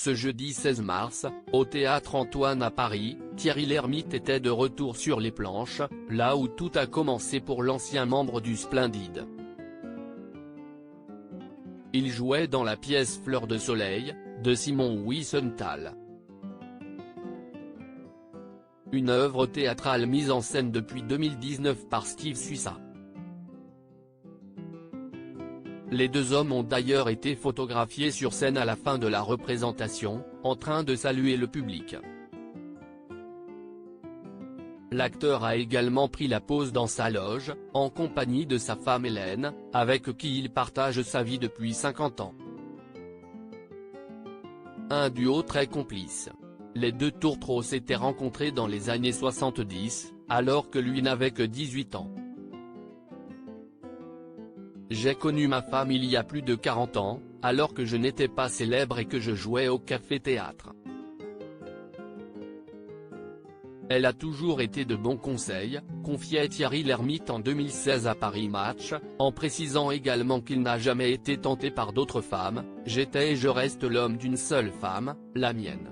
Ce jeudi 16 mars, au Théâtre Antoine à Paris, Thierry Lhermitte était de retour sur les planches, là où tout a commencé pour l'ancien membre du Splendide. Il jouait dans la pièce Fleur de soleil, de Simon Wiesenthal. Une œuvre théâtrale mise en scène depuis 2019 par Steve Suissa. Les deux hommes ont d'ailleurs été photographiés sur scène à la fin de la représentation, en train de saluer le public. L'acteur a également pris la pose dans sa loge, en compagnie de sa femme Hélène, avec qui il partage sa vie depuis 50 ans. Un duo très complice. Les deux tourtereaux s'étaient rencontrés dans les années 70, alors que lui n'avait que 18 ans. J'ai connu ma femme il y a plus de 40 ans, alors que je n'étais pas célèbre et que je jouais au café-théâtre. Elle a toujours été de bons conseils, confiait Thierry Lhermitte en 2016 à Paris Match, en précisant également qu'il n'a jamais été tenté par d'autres femmes. « J'étais et je reste l'homme d'une seule femme, la mienne.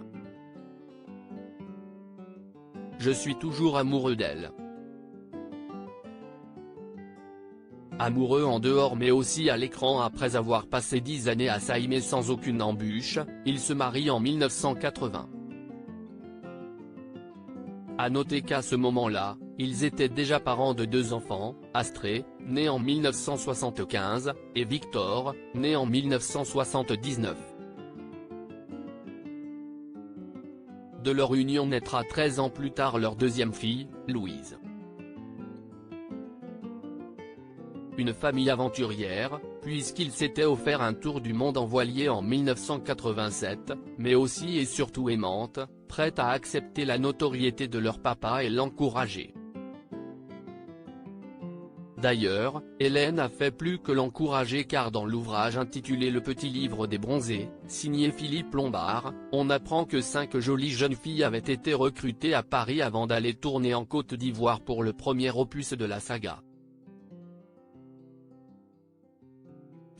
Je suis toujours amoureux d'elle. Amoureux en dehors mais aussi à l'écran. Après avoir passé 10 années à s'aimer sans aucune embûche, ils se marient en 1980. À noter qu'à ce moment-là, ils étaient déjà parents de 2 enfants, Astrée, né en 1975, et Victor, né en 1979. De leur union naîtra 13 ans plus tard leur deuxième fille, Louise. Une famille aventurière, puisqu'ils s'étaient offert un tour du monde en voilier en 1987, mais aussi et surtout aimante, prête à accepter la notoriété de leur papa et l'encourager. D'ailleurs, Hélène a fait plus que l'encourager car dans l'ouvrage intitulé Le Petit Livre des Bronzés, signé Philippe Lombard, on apprend que 5 jolies jeunes filles avaient été recrutées à Paris avant d'aller tourner en Côte d'Ivoire pour le premier opus de la saga.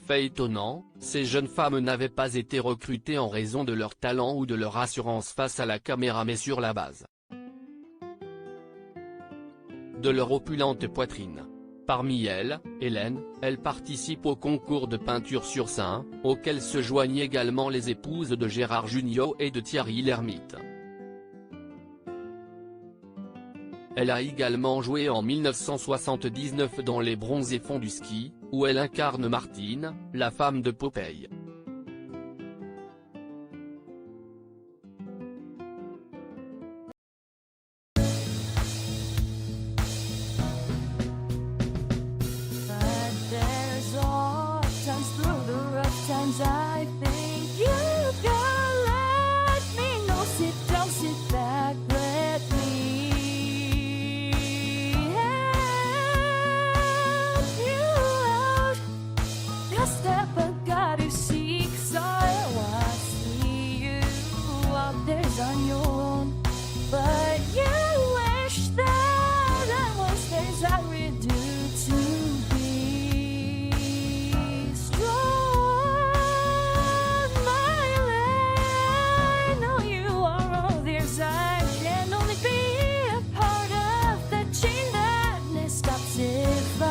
Fait étonnant, ces jeunes femmes n'avaient pas été recrutées en raison de leur talent ou de leur assurance face à la caméra mais sur la base de leur opulente poitrine. Parmi elles, Hélène, elle participe au concours de peinture sur sein, auquel se joignent également les épouses de Gérard Jugnot et de Thierry Lhermitte. Elle a également joué en 1979 dans Les Bronzés font du ski, où elle incarne Martine, la femme de Popeye. I think you can let me know. Sit down, sit back, let me help you out. Just step I gotta seek, so I see you out there's on your own. But you wish that I was things I would do to be strong. I can only be a part of the chain that stops if I